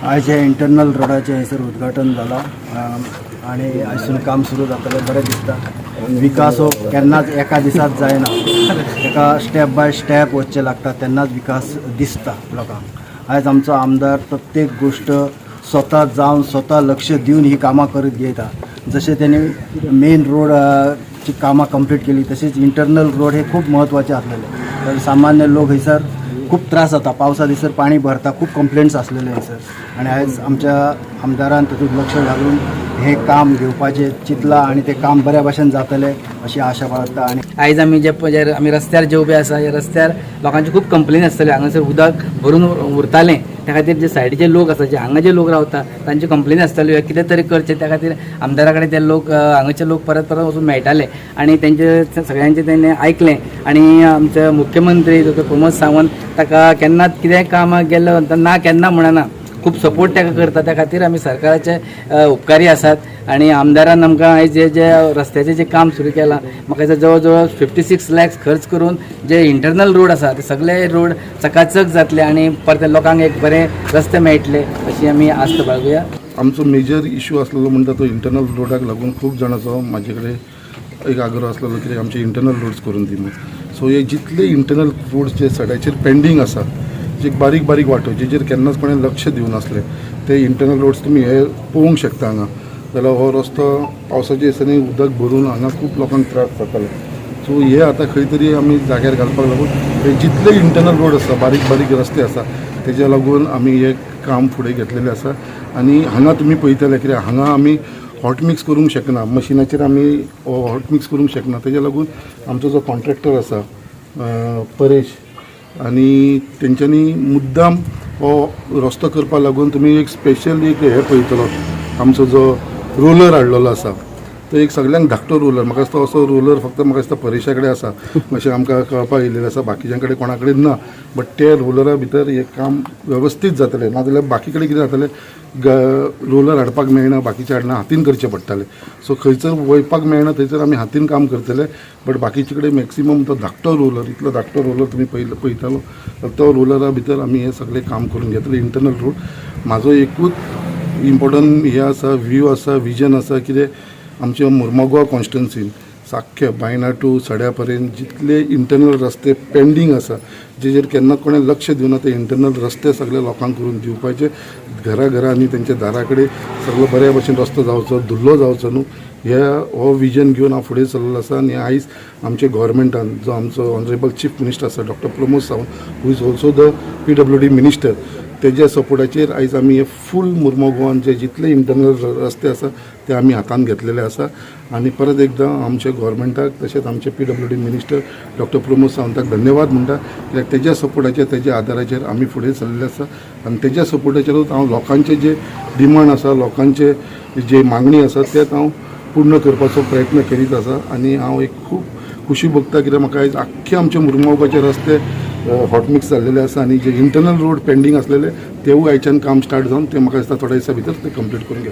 आज हे इंटरनल रोडाचे हैसर उद्घाटन झाला आणि आयसून काम सुरू जातलें बरें दिसता. विकास हो केन्नाच एका दिसात जायना, एका स्टेप बाय स्टेप वचचें लागता तेन्नाच विकास दिसता लोकांक. आयज आमचो आमदार प्रत्येक गोष्ट स्वता जावन स्वता लक्ष दिवन ही कामां करीत घेता. जशें तेणी मेन रोडची कामां कंप्लीट केली तशीच इंटरनल रोड हे खूब महत्वाचे आसलेले. तर सामान्य लोक हैसर खूप त्रास जाता, पावसा दिसर पाणी भरता, खूप कंप्लेंट्स आसलेले हैसर. आणि आयज आमच्या आमदारान तातूंत लक्ष घालून हे काम घेवपाचें चिंतलां आणि ते काम बऱ्या भाशेन जातलें अशी आशा बाळगता. आणि आयज आमी आमी रस्त्यार जे उबे आसा, ह्या रस्त्यार लोकांचे खूप कंप्लेन आसतले. हांगासर उदक भरून उरतालें, त्या खातीर जे सायडीचे लोक आसा, जे हांगा जे लोक रावता तांचे कंप्लेन आसतल्यो, कितें तरी करचें. त्या खातीर आमदारा कडेन ते लोक हांगाचे लोक परत परत वचून मेळटाले आणि तेंचे सगळ्यांचे तेणें आयकलें. आणि आमचे मुख्यमंत्री डॉ प्रमोद सावंत ताका केन्नाच कितें कामाक गेलो ना केन्ना म्हणना, खूप सपोर्ट ताका करता. त्या खातीर आमी सरकाराचे उपकारी आसात. आणि आमदारान आमकां आयज जे रस्त्याचें जे काम सुरू केलां, म्हाका दिसता जवळ जवळ 56 lakhs खर्च करून जे इंटरनल रोड आसा ते सगळे रोड चकाचक जातले आणि परत लोकांक एक बरे रस्ते मेळटले अशी आमी आस्त बाळगुया. आमचो मेजर इशू आसलेलो म्हणटा तो इंटरनल रोडाक लागून खूब जाणांचो म्हाजे कडेन एक आग्रह आसलेलो की आमचे इंटरनल रोड्स करून दी म्हणून. सो हे जितले इंटरनल रोड्स जे सड्याचेर पेंडींग आसा, जे बारीक बारीक वाटो जेचेर केन्नाच कोणें लक्ष दिवन आसले, ते इंटरनल रोड्स तुमी हे पळोवंक शकता हांगा. जाल्यार हो रस्तो पावसाच्या दिसांनी उदक भरून हांगा खूब लोकांक त्रास जाताले. सो हे आतां खंय तरी आमी जाग्यार घालपाक लागून हे जितले इंटरनल रोड आसा, बारीक बारीक रस्ते आसा, तेज्या लागून आमी हे काम फुडें घेतलेलें आसा. आनी हांगा तुमी पळयतले कित्याक हांगा आमी हॉट मिक्स करूंक शकना, मशिनाचेर आमी हॉट मिक्स करूंक शकना. तेज्या लागून आमचो जो कॉन्ट्रॅक्टर आसा परेश, आनी तेंच्यांनी मुद्दाम हो रस्तो करपा लागून तुमी एक स्पेशल एक हे पळयतलो, आमचो जो रोलर हाडलेलो आसा तो एक सगळ्यांक धाकटो रोलर. म्हाका दिसता असो रोलर फक्त म्हाका दिसता परेशा कडेन आसा अशें आमकां कळपाक येयलेलें आसा, बाकीच्या कडेन कोणा कडेन ना. बट ते रोलरा भितर हें काम वेवस्थीत जातलें. नाजाल्यार बाकी कडेन कितें जातलें, रोलर हाडपाक मेळना, बाकीचे हाडना हातीन करचें पडटालें. सो खंयसर वयपाक मेळना थंयसर आमी हातीन काम करतले. बट बाकीचे कडेन मॅक्सिमम तो धाकटो रोलर, इतलो धाकटो रोलर तुमी पळयतालो, तो रोलरा भितर आमी हें सगळें काम करून घेतलें इंटरनल रोड. म्हाजो एकूच इम्पॉर्टंट हे आसा, व्यू आसा, विजन आसा, कितें आमच्या मुर्मुगांव कॉन्स्टिट्युन्सीन साख्खे बायना टू सड्या पर्यंत जितले इंटरनल रस्ते पेंडींग आसा, जेचेर केन्ना कोणें लक्ष दिवना, ते इंटरनल रस्ते सगळे लोकांक करून दिवपाचे. घरांनी तेंच्या दारा कडेन सगळो बऱ्या भशेन रस्तो जावचो, धुल्लो जावचो न्हू, हो विजन घेवन हांव फुडें चल्लेलो आसा. आनी आयज आमच्या गव्हर्मेंटान जो आमचो ऑनरेबल चीफ मिनिस्टर आसा Dr Pramod Sawant, who is also the PWD minister, तेज्या सपोर्टाचेर आयज आमी हे फूल मुर्मुगांवान जे जितले इंटरनल रस्ते आसा ते आमी हातान घेतलेले आसा. आनी परत एकदां आमच्या गव्हर्मेंटाक तशेंच आमचे PWD मिनिस्टर डॉ प्रमोद सावंताक धन्यवाद म्हणटा, कित्याक तेज्या सपोर्टाचेर तेज्या आदाराचेर आमी फुडें चल्लेले आसा. आनी तेज्या सपोर्टाचेरूच हांव लोकांचे जे डिमांड आसा, लोकांचे जे मागणी आसा ते हांव पूर्ण करपाचो प्रयत्न करीत आसा. आनी हांव एक खूब खुशी भोगता कित्याक म्हाका आयज आख्खे आमचे मुर्मुगांवचे रस्ते हॉट मिक्स जाल्लेले आसा. आनी जे इंटरनल रोड पेंडींग आसलेले तेवूय आयच्यान काम स्टार्ट जावन ते म्हाका दिसता थोड्या दिसा भितर ते कंप्लीट करून घेतले.